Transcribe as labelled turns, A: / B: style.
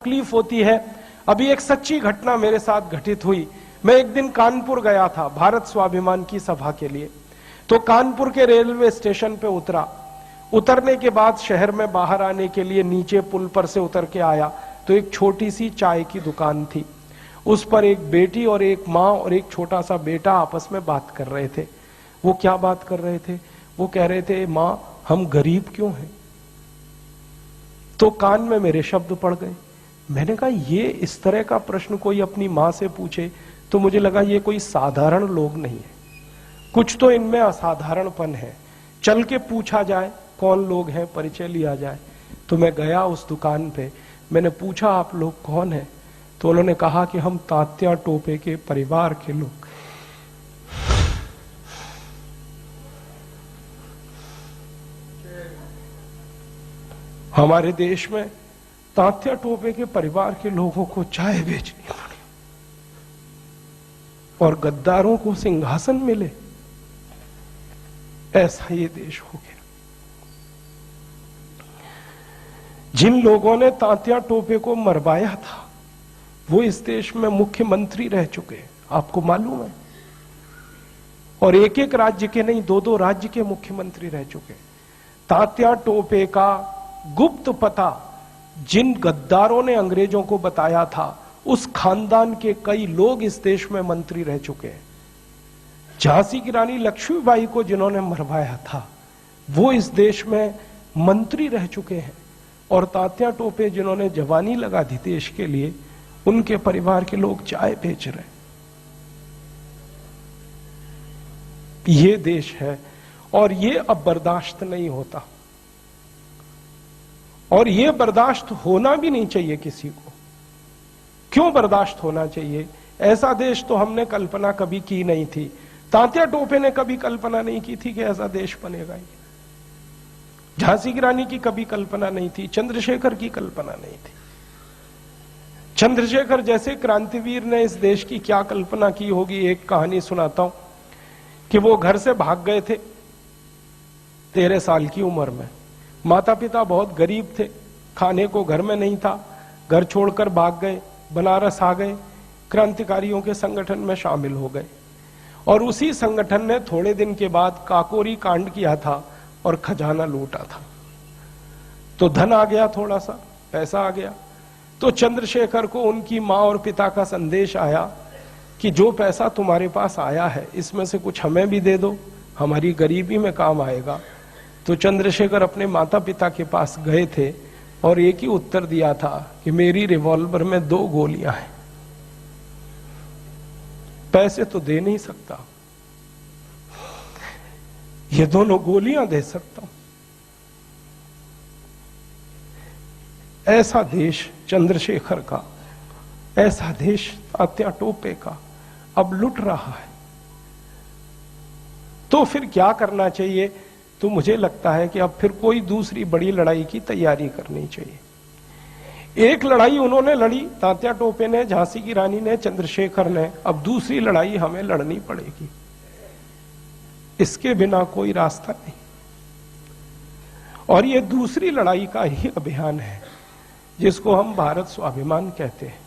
A: तकलीफ होती है। अभी एक सच्ची घटना मेरे साथ घटित हुई। मैं एक दिन कानपुर गया था भारत स्वाभिमान की सभा के लिए। तो कानपुर के रेलवे स्टेशन पे उतरा। उतरने के बाद शहर में बाहर आने के लिए नीचे पुल पर से उतर के आया तो एक छोटी सी चाय की दुकान थी। उस पर एक बेटी और एक माँ और एक छोटा सा बेटा आपस में बात कर रहे थे। वो क्या बात कर रहे थे? वो कह रहे थे, माँ हम गरीब क्यों हैं? तो कान में मेरे शब्द पड़ गए। मैंने कहा ये इस तरह का प्रश्न कोई अपनी माँ से पूछे तो मुझे लगा ये कोई साधारण लोग नहीं है, कुछ तो इनमें असाधारणपन है। चल के पूछा जाए कौन लोग हैं, परिचय लिया जाए। तो मैं गया उस दुकान पे, मैंने पूछा आप लोग कौन हैं? तो उन्होंने कहा कि हम तात्या टोपे के परिवार के लोग। हमारे देश में तात्या टोपे के परिवार के लोगों को चाय बेचनी पड़ी और गद्दारों को सिंहासन मिले, ऐसा ये देश हो गया। जिन लोगों ने तात्या टोपे को मरवाया था वो इस देश में मुख्यमंत्री रह चुके हैं, आपको मालूम है। और एक एक राज्य के नहीं, दो दो राज्य के मुख्यमंत्री रह चुके। तात्या टोपे का गुप्त पता जिन गद्दारों ने अंग्रेजों को बताया था, उस खानदान के कई लोग इस देश में मंत्री रह चुके हैं। झांसी की रानी लक्ष्मीबाई को जिन्होंने मरवाया था वो इस देश में मंत्री रह चुके हैं। और तात्या टोपे जिन्होंने जवानी लगा दी देश के लिए, उनके परिवार के लोग चाय बेच रहे। ये देश है और ये अब बर्दाश्त नहीं होता, और ये बर्दाश्त होना भी नहीं चाहिए किसी को। क्यों बर्दाश्त होना चाहिए? ऐसा देश तो हमने कल्पना कभी की नहीं थी। तात्या टोपे ने कभी कल्पना नहीं की थी कि ऐसा देश बनेगा। ये झांसी की रानी की कभी कल्पना नहीं थी, चंद्रशेखर की कल्पना नहीं थी। चंद्रशेखर जैसे क्रांतिवीर ने इस देश की क्या कल्पना की होगी। एक कहानी सुनाता हूं कि वो घर से भाग गए थे 13 साल की उम्र में। माता पिता बहुत गरीब थे, खाने को घर में नहीं था, घर छोड़कर भाग गए, बनारस आ गए, क्रांतिकारियों के संगठन में शामिल हो गए। और उसी संगठन ने थोड़े दिन के बाद काकोरी कांड किया था और खजाना लूटा था। तो धन आ गया, थोड़ा सा पैसा आ गया। तो चंद्रशेखर को उनकी मां और पिता का संदेश आया कि जो पैसा तुम्हारे पास आया है इसमें से कुछ हमें भी दे दो, हमारी गरीबी में काम आएगा। तो चंद्रशेखर अपने माता पिता के पास गए थे और एक ही उत्तर दिया था कि मेरी रिवॉल्वर में 2 गोलियां हैं, पैसे तो दे नहीं सकता, ये दोनों गोलियां दे सकता हूं। ऐसा देश चंद्रशेखर का, ऐसा देश तात्या टोपे का अब लुट रहा है। तो फिर क्या करना चाहिए? तो मुझे लगता है कि अब फिर कोई दूसरी बड़ी लड़ाई की तैयारी करनी चाहिए। एक लड़ाई उन्होंने लड़ी, तात्या टोपे ने, झांसी की रानी ने, चंद्रशेखर ने, अब दूसरी लड़ाई हमें लड़नी पड़ेगी। इसके बिना कोई रास्ता नहीं। और ये दूसरी लड़ाई का ही अभियान है जिसको हम भारत स्वाभिमान कहते हैं।